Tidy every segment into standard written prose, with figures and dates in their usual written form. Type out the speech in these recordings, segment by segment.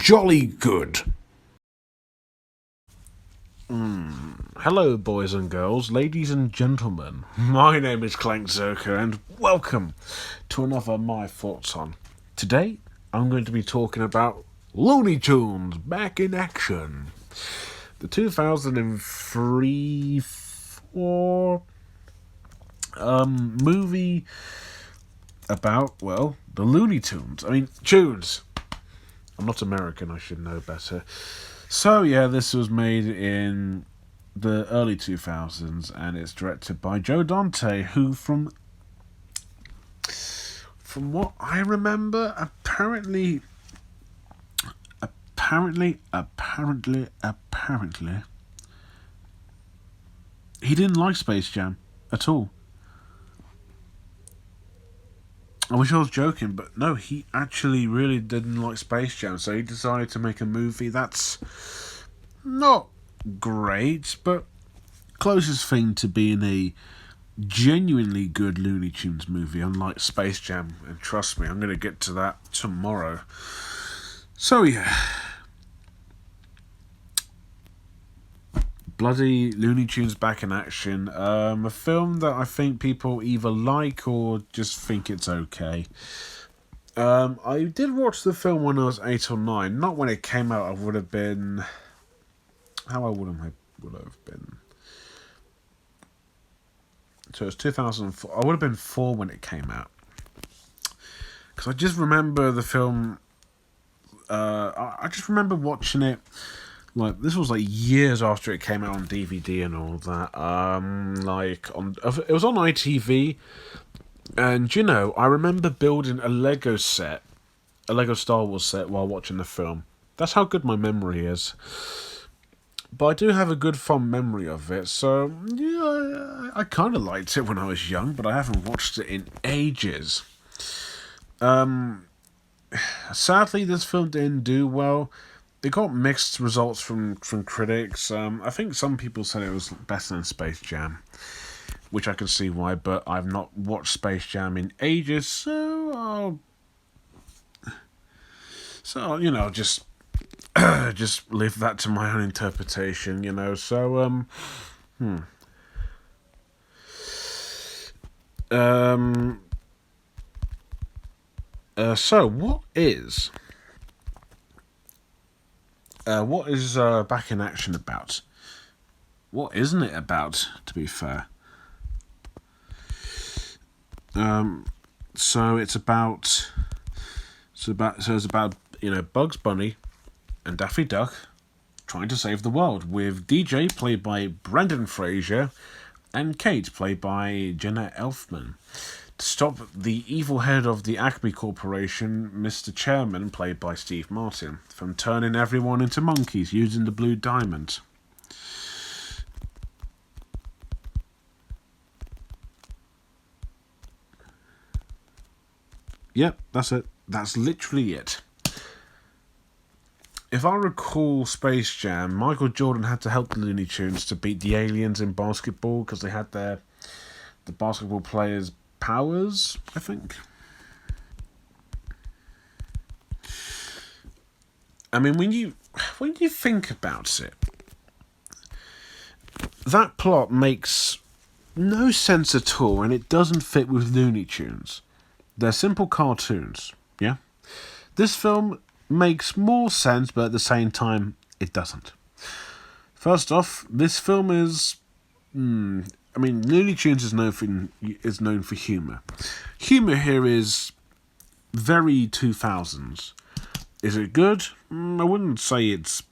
jolly good. Hello, boys and girls, ladies and gentlemen. My name is Clank Zerker, and welcome to another of My Thoughts On. Today, I'm going to be talking about Looney Tunes back in action. The 2003-4 movie about, well, the Looney Tunes. Tunes. I'm not American, I should know better. So, yeah, this was made in the early 2000s, and it's directed by Joe Dante, who, from what I remember, apparently, he didn't like Space Jam at all. I wish I was joking, but no, he actually really didn't like Space Jam, so he decided to make a movie that's not great, but closest thing to being a genuinely good Looney Tunes movie, unlike Space Jam, and trust me, I'm going to get to that tomorrow. So yeah, bloody Looney Tunes back in action. A film that I think people either like or just think it's okay. I did watch the film when I was 8 or 9. Not when it came out. I would have been... How old would I have been? So it was 2004. I would have been 4 when it came out. Because I just remember the film... I just remember watching it. Like, this was years after it came out on DVD and all that. It was on ITV, and I remember building a Lego set, a Lego Star Wars set, while watching the film. That's how good my memory is. But I do have a good fond memory of it, so yeah, I kind of liked it when I was young, but I haven't watched it in ages. Sadly, this film didn't do well. It got mixed results from critics. I think some people said it was better than Space Jam, which I can see why, but I've not watched Space Jam in ages, so just just leave that to my own interpretation, so so what is back in action about? What isn't it about, to be fair? So it's about Bugs Bunny and Daffy Duck trying to save the world, with DJ played by Brendan Fraser and Kate played by Jenna Elfman, to stop the evil head of the Acme Corporation, Mr. Chairman, played by Steve Martin, from turning everyone into monkeys using the blue diamond. Yep, that's it. That's literally it. If I recall Space Jam, Michael Jordan had to help the Looney Tunes to beat the aliens in basketball because they had the basketball players' powers, I think. When you think about it, that plot makes no sense at all, and it doesn't fit with Looney Tunes. They're simple cartoons, yeah? This film makes more sense, but at the same time, it doesn't. First off, this film is... Looney Tunes is known for humour. Humour here is very 2000s. Is it good? I wouldn't say it's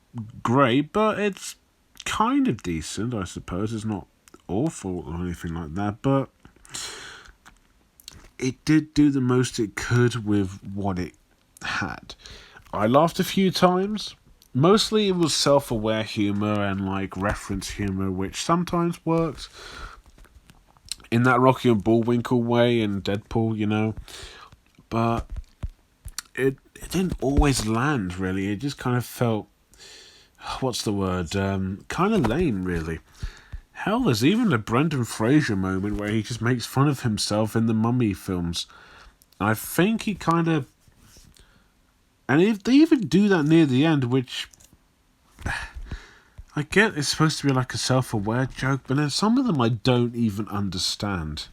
great, but it's kind of decent, I suppose. It's not awful or anything like that, but it did do the most it could with what it had. I laughed a few times. Mostly it was self-aware humour and reference humour, which sometimes worked in that Rocky and Bullwinkle way in Deadpool, but it didn't always land, really. It just kind of felt, what's the word, kind of lame, really. Hell, there's even a Brendan Fraser moment where he just makes fun of himself in the Mummy films. I think he kind of And if they even do that near the end, which I get it's supposed to be like a self-aware joke, but then some of them I don't even understand.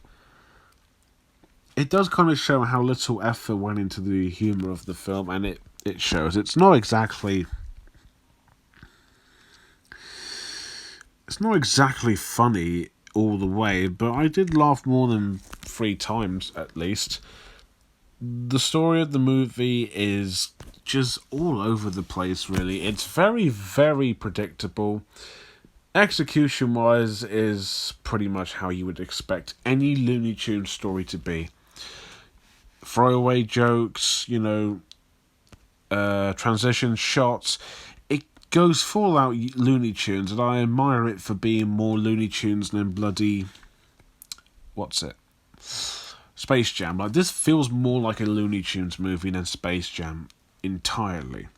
It does kind of show how little effort went into the humour of the film, and it shows. It's not exactly funny all the way, but I did laugh more than 3 times at least. The story of the movie is just all over the place, really. It's very, very predictable. Execution wise is pretty much how you would expect any Looney Tunes story to be. Throwaway jokes, transition shots. It goes full out Looney Tunes, and I admire it for being more Looney Tunes than bloody Space Jam. Like, this feels more like a Looney Tunes movie than Space Jam entirely.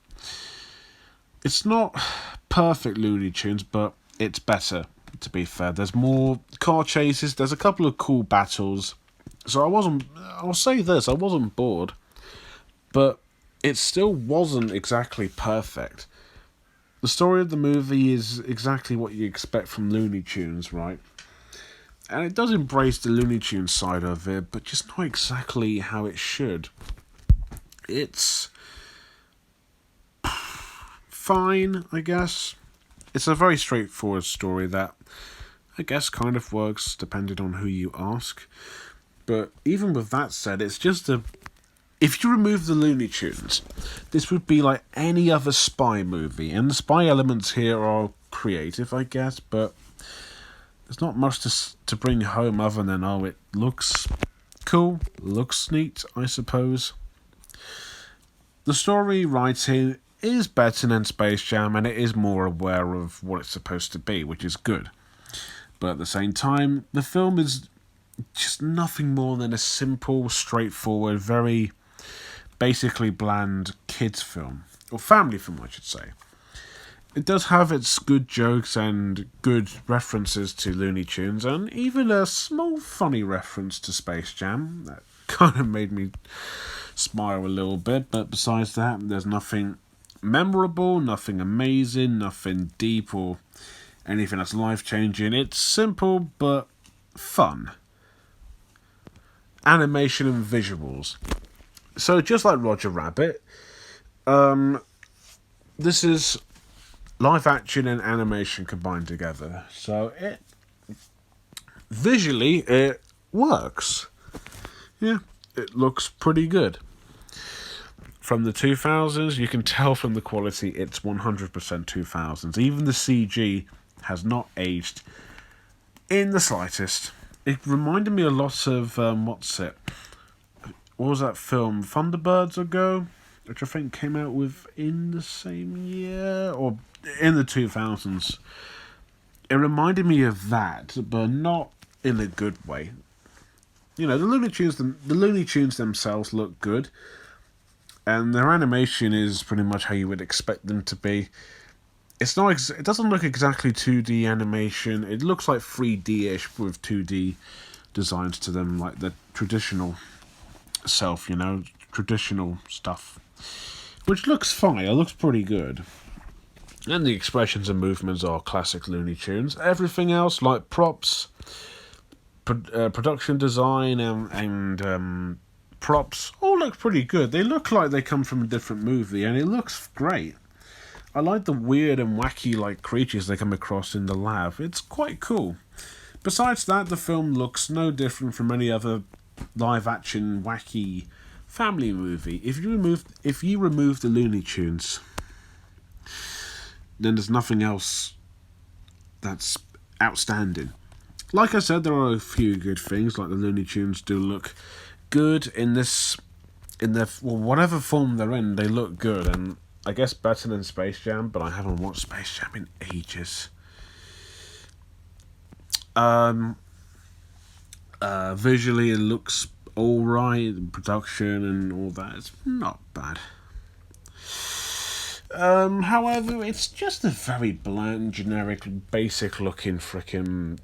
It's not perfect Looney Tunes, but it's better, to be fair. There's more car chases, there's a couple of cool battles. So I'll say this, I wasn't bored, but it still wasn't exactly perfect. The story of the movie is exactly what you expect from Looney Tunes, right? And it does embrace the Looney Tunes side of it, but just not exactly how it should. It's fine, I guess. It's a very straightforward story that I guess kind of works depending on who you ask. But even with that said, it's just if you remove the Looney Tunes, this would be like any other spy movie. And the spy elements here are creative, I guess, but there's not much to bring home other than, it looks cool, looks neat, I suppose. The story writing is better than Space Jam, and it is more aware of what it's supposed to be, which is good. But at the same time, the film is just nothing more than a simple, straightforward, very basically bland kids film. Or family film, I should say. It does have its good jokes and good references to Looney Tunes, and even a small funny reference to Space Jam. That kind of made me smile a little bit, but besides that, there's nothing memorable, nothing amazing, nothing deep or anything that's life-changing. It's simple but fun. Animation and visuals. So just like Roger Rabbit, this is live action and animation combined together. So visually it works. Yeah, it looks pretty good. From the 2000s, you can tell from the quality it's 100% 2000s. Even the CG has not aged in the slightest. It reminded me a lot of, what was that film? Thunderbirds ago? Which I think came out within the same year? Or in the 2000s. It reminded me of that, but not in a good way. The Looney Tunes themselves look good. And their animation is pretty much how you would expect them to be. It doesn't look exactly 2D animation. It looks like 3D-ish with 2D designs to them, like the traditional traditional stuff. Which looks fine. It looks pretty good. And the expressions and movements are classic Looney Tunes. Everything else, like props, production design, and props all look pretty good. They look like they come from a different movie, and it looks great. I like the weird and wacky creatures they come across in the lab. It's quite cool. Besides that, the film looks no different from any other live action wacky family movie. If you remove the Looney Tunes, then there's nothing else that's outstanding. Like I said, there are a few good things, like the Looney Tunes do look good in whatever form they're in. They look good, and I guess better than Space Jam, but I haven't watched Space Jam in ages. Visually it looks alright, production and all that, it's not bad. However, it's just a very bland, generic, basic looking frickin'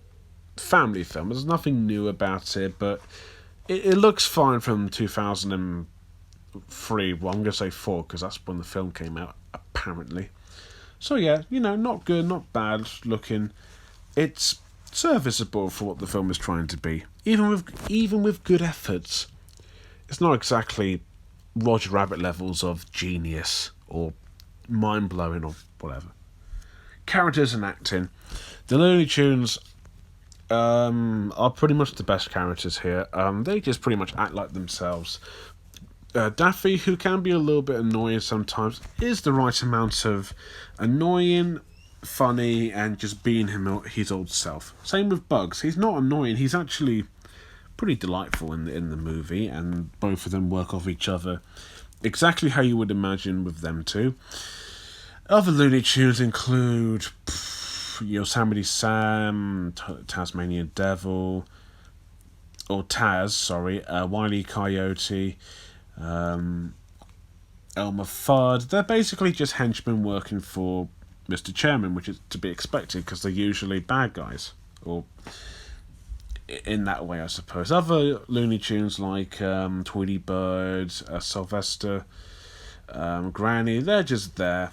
family film. There's nothing new about it, but it looks fine from 2000 and 3. Well, I'm going to say 4 because that's when the film came out, apparently. So yeah, not good, not bad looking. It's serviceable for what the film is trying to be. Even with good efforts, it's not exactly Roger Rabbit levels of genius or mind blowing or whatever. Characters and acting. The Looney Tunes are pretty much the best characters here. They just pretty much act like themselves. Daffy, who can be a little bit annoying sometimes, is the right amount of annoying, funny, and just being his old self. Same with Bugs. He's not annoying. He's actually pretty delightful in the movie, and both of them work off each other exactly how you would imagine with them two. Other Looney Tunes include Yosemite Sam, Tasmanian Devil, or Taz, sorry, Wile E. Coyote, Elmer Fudd. They're basically just henchmen working for Mr. Chairman, which is to be expected because they're usually bad guys, or in that way, I suppose. Other Looney Tunes like Tweety Bird, Sylvester, Granny, they're just there,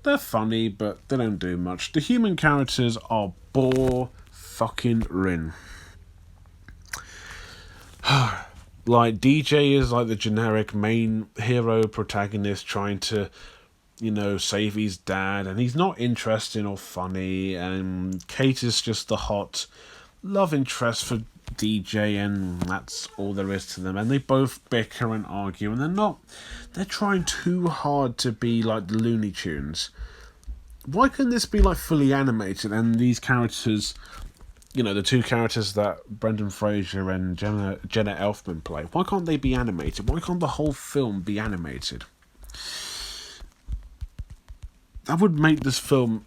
They're funny, but they don't do much. The human characters are bore-fucking-rin. Like, DJ is like the generic main hero protagonist trying to, save his dad, and he's not interesting or funny, and Kate is just the hot love interest for DJ, and that's all there is to them. And they both bicker and argue, and they're trying too hard to be like the Looney Tunes. Why couldn't this be like fully animated, and these characters, the two characters that Brendan Fraser and Jenna Elfman play, why can't they be animated? Why can't the whole film be animated? That would make this film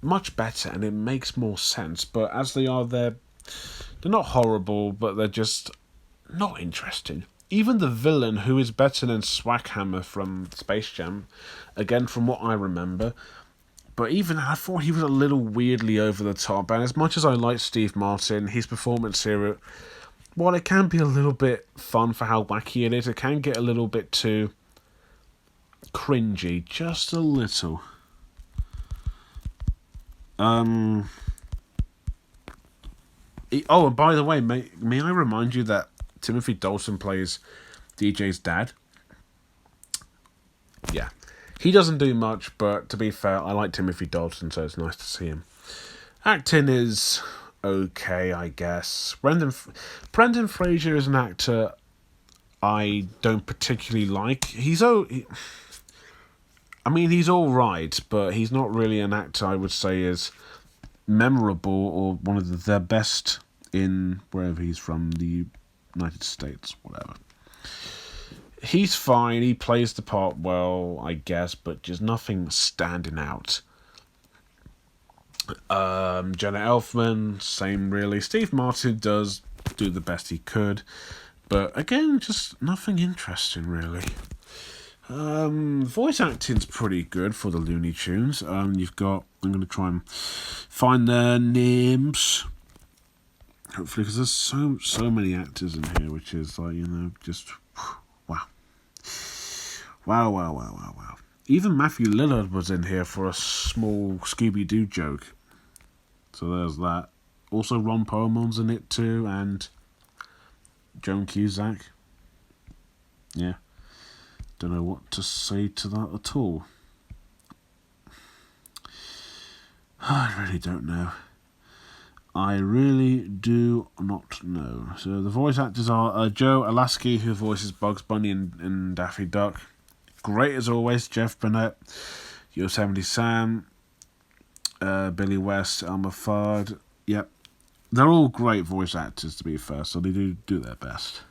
much better, and it makes more sense. But as they are, they're not horrible, but they're just not interesting. Even the villain, who is better than Swackhammer from Space Jam, again from what I remember, but even I thought he was a little weirdly over the top. And as much as I like Steve Martin, his performance here, while it can be a little bit fun for how wacky it is, it can get a little bit too cringy, just a little. Oh, and by the way, may I remind you that Timothy Dalton plays DJ's dad? Yeah. He doesn't do much, but to be fair, I like Timothy Dalton, so it's nice to see him. Acting is okay, I guess. Brendan Fraser is an actor I don't particularly like. He's alright, but he's not really an actor I would say is memorable or one of the best in wherever he's from, the United States, whatever. He's fine, he plays the part well, I guess, but just nothing standing out. Jenna Elfman, same really. Steve Martin does do the best he could, but again, just nothing interesting really. Voice acting's pretty good for the Looney Tunes. You've got, I'm going to try and find their names, hopefully, because there's so many actors in here, which is like, just wow. Even Matthew Lillard was in here for a small Scooby-Doo joke. So there's that. Also Ron Perlman's in it too, and Joan Cusack. Yeah. Don't know what to say to that at all. I really don't know. I really do not know. So the voice actors are Joe Alaskey, who voices Bugs Bunny and Daffy Duck. Great as always, Jeff Burnett, Yosemite Sam, Billy West, Elmer Fudd. Yep. They're all great voice actors, to be fair, so they do their best.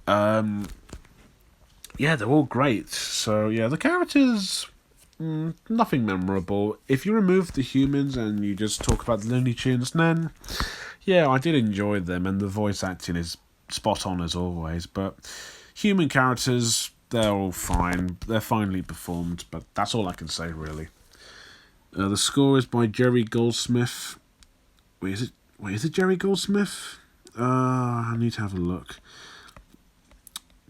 Yeah, they're all great. So, yeah, the characters, nothing memorable. If you remove the humans and you just talk about the Looney Tunes, then, yeah, I did enjoy them, and the voice acting is spot on as always, but human characters, they're all fine. They're finely performed, but that's all I can say, really. The score is by Jerry Goldsmith. Wait, is it Jerry Goldsmith? I need to have a look.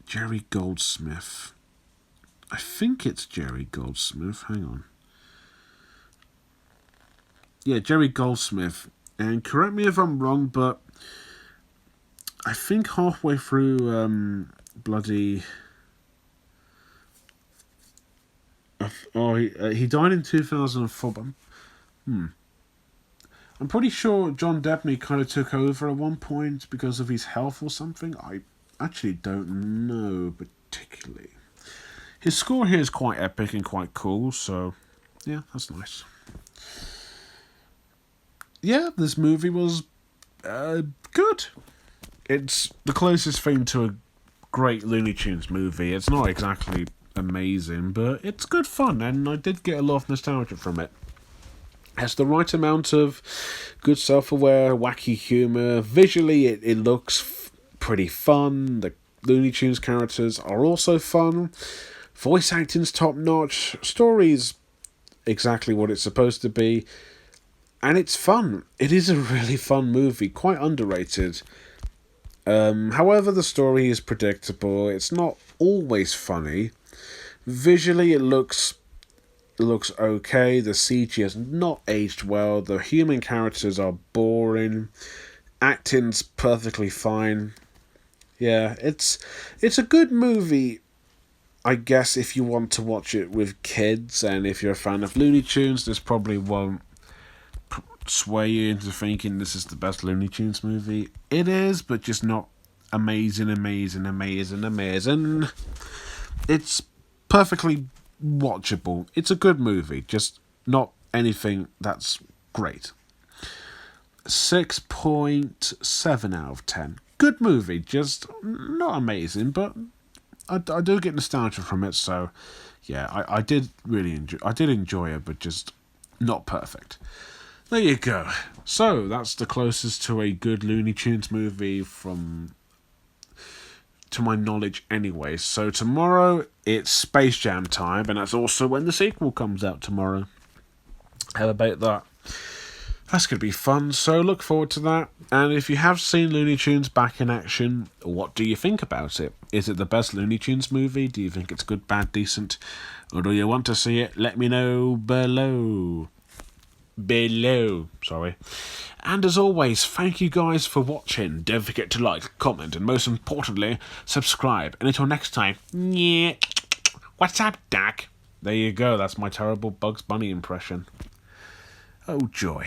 Jerry Goldsmith. I think it's Jerry Goldsmith. Hang on. Yeah, Jerry Goldsmith. And correct me if I'm wrong, but I think halfway through bloody... he died in 2004. But, I'm pretty sure John Debney kind of took over at one point because of his health or something. I actually don't know particularly. His score here is quite epic and quite cool, so yeah, that's nice. Yeah, this movie was good. It's the closest thing to a great Looney Tunes movie. It's not exactly amazing, but it's good fun, and I did get a lot of nostalgia from it. It has the right amount of good self-aware, wacky humour. Visually, it looks pretty fun. The Looney Tunes characters are also fun. Voice acting's top-notch. Story's exactly what it's supposed to be. And it's fun. It is a really fun movie. Quite underrated. However, the story is predictable. It's not always funny. Visually, it looks okay. The CG has not aged well. The human characters are boring. Acting's perfectly fine. Yeah, it's a good movie, I guess, if you want to watch it with kids, and if you're a fan of Looney Tunes, this probably won't sway you into thinking this is the best Looney Tunes movie. It is, but just not amazing. It's perfectly watchable. It's a good movie, just not anything that's great. 6.7 out of 10. Good movie, just not amazing, but I do get nostalgia from it, so yeah, I did really enjoy it, but just not perfect. There you go. So that's the closest to a good Looney Tunes movie to my knowledge anyway. So tomorrow it's Space Jam time, and that's also when the sequel comes out tomorrow. How about that? That's going to be fun, so look forward to that. And if you have seen Looney Tunes back in action, what do you think about it? Is it the best Looney Tunes movie? Do you think it's good, bad, decent? Or do you want to see it? Let me know below. Sorry. And as always, thank you guys for watching. Don't forget to like, comment, and most importantly, subscribe. And until next time, yeah. What's up, Dak? There you go, that's my terrible Bugs Bunny impression. Oh joy.